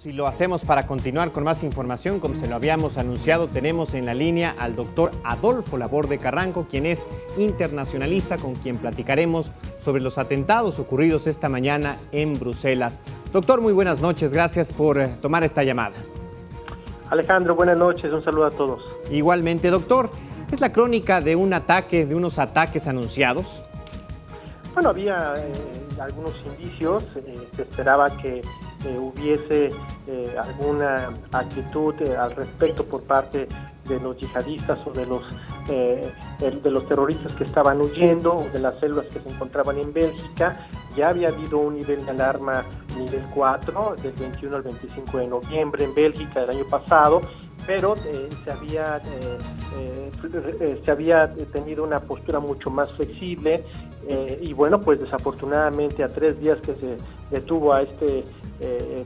Y lo hacemos para continuar con más información. Como se lo habíamos anunciado, tenemos en la línea al doctor Adolfo Laborde Carranco, quien es internacionalista, con quien platicaremos sobre los atentados ocurridos esta mañana en Bruselas. Doctor, muy buenas noches, gracias por tomar esta llamada. Alejandro, buenas noches, un saludo a todos. Igualmente, doctor, ¿es la crónica de un ataque, de unos ataques anunciados? Bueno, había algunos indicios, se esperaba que hubiese alguna actitud al respecto por parte de los yihadistas o de los terroristas que estaban huyendo o de las células que se encontraban en Bélgica. Ya había habido un nivel de alarma nivel 4 del 21 al 25 de noviembre en Bélgica del año pasado, pero se había tenido una postura mucho más flexible y bueno, pues desafortunadamente a 3 días que se detuvo a este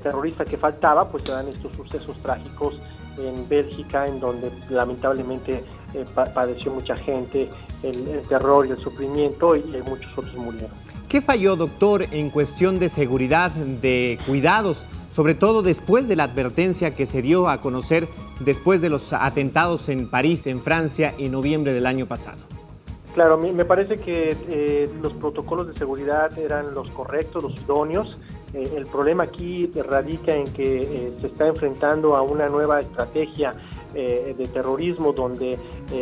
terrorista que faltaba, pues se dan estos sucesos trágicos en Bélgica, en donde lamentablemente padeció mucha gente el terror y el sufrimiento, y muchos otros murieron. ¿Qué falló, doctor, en cuestión de seguridad, de cuidados, sobre todo después de la advertencia que se dio a conocer después de los atentados en París, en Francia, en noviembre del año pasado? Claro, me parece que los protocolos de seguridad eran los correctos, los idóneos. El problema aquí radica en que se está enfrentando a una nueva estrategia de terrorismo donde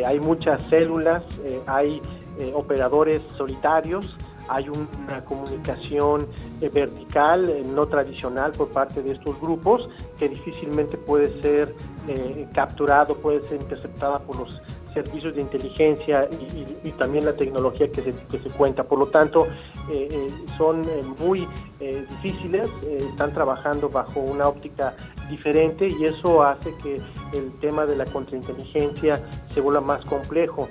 hay muchas células, hay operadores solitarios, hay una comunicación vertical, no tradicional por parte de estos grupos, que difícilmente puede ser capturado, puede ser interceptada por los servicios de inteligencia y también la tecnología que se cuenta. Por lo tanto, son muy difíciles, están trabajando bajo una óptica diferente, y eso hace que el tema de la contrainteligencia se vuelva más complejo.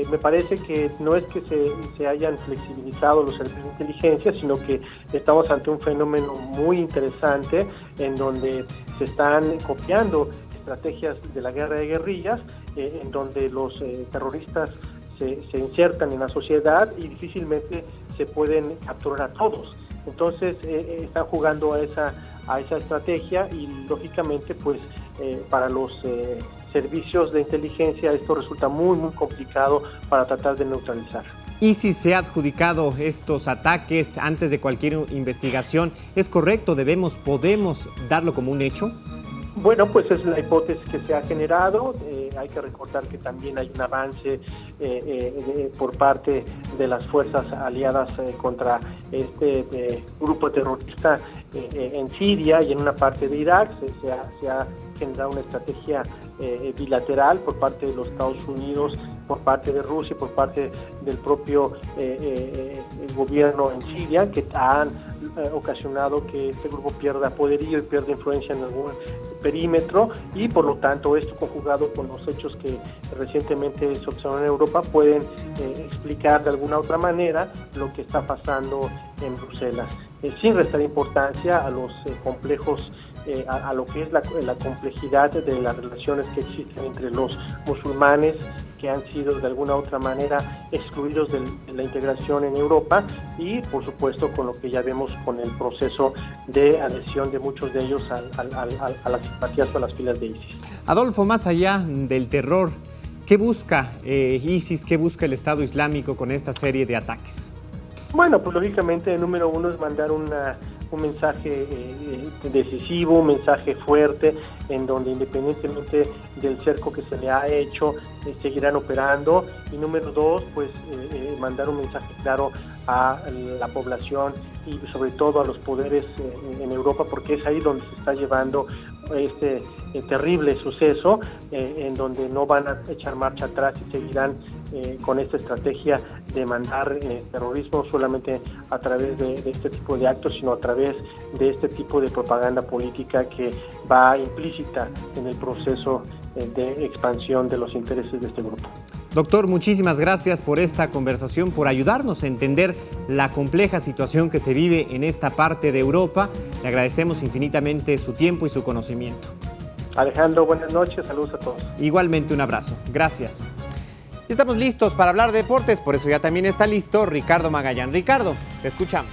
Me parece que no es que se hayan flexibilizado los servicios de inteligencia, sino que estamos ante un fenómeno muy interesante en donde se están copiando estrategias de la guerra de guerrillas, en donde los terroristas se insertan en la sociedad y difícilmente se pueden capturar a todos. Entonces están jugando a esa estrategia, y lógicamente pues para los servicios de inteligencia esto resulta muy complicado para tratar de neutralizar. ¿ISIS se ha adjudicado estos ataques antes de cualquier investigación? ¿Es correcto? ¿Podemos darlo como un hecho? Bueno, pues es la hipótesis que se ha generado. Hay que recordar que también hay un avance por parte de las fuerzas aliadas contra este grupo terrorista en Siria y en una parte de Irak. Se ha generado una estrategia bilateral por parte de los Estados Unidos, por parte de Rusia, por parte del propio gobierno en Siria, que han ocasionado que este grupo pierda poderío y pierda influencia en algún perímetro, y por lo tanto esto, conjugado con los hechos que recientemente se observaron en Europa, pueden explicar de alguna otra manera lo que está pasando en Bruselas, sin restar importancia a los complejos, a lo que es la complejidad de las relaciones que existen entre los musulmanes, que han sido de alguna otra manera excluidos de la integración en Europa, y por supuesto con lo que ya vemos con el proceso de adhesión de muchos de ellos a las simpatías o a las filas de ISIS. Adolfo, más allá del terror, ¿qué busca ISIS, qué busca el Estado Islámico con esta serie de ataques? Bueno, pues lógicamente el número uno es mandar un mensaje decisivo, un mensaje fuerte, en donde independientemente del cerco que se le ha hecho, seguirán operando. Y número dos, pues mandar un mensaje claro a la población y sobre todo a los poderes en Europa, porque es ahí donde se está llevando este terrible suceso, en donde no van a echar marcha atrás y seguirán con esta estrategia de mandar terrorismo solamente a través de este tipo de actos, sino a través de este tipo de propaganda política que va implícita en el proceso de expansión de los intereses de este grupo. Doctor, muchísimas gracias por esta conversación, por ayudarnos a entender la compleja situación que se vive en esta parte de Europa. Le agradecemos infinitamente su tiempo y su conocimiento. Alejandro, buenas noches, saludos a todos. Igualmente, un abrazo. Gracias. Estamos listos para hablar de deportes, por eso ya también está listo Ricardo Magallán. Ricardo, te escuchamos.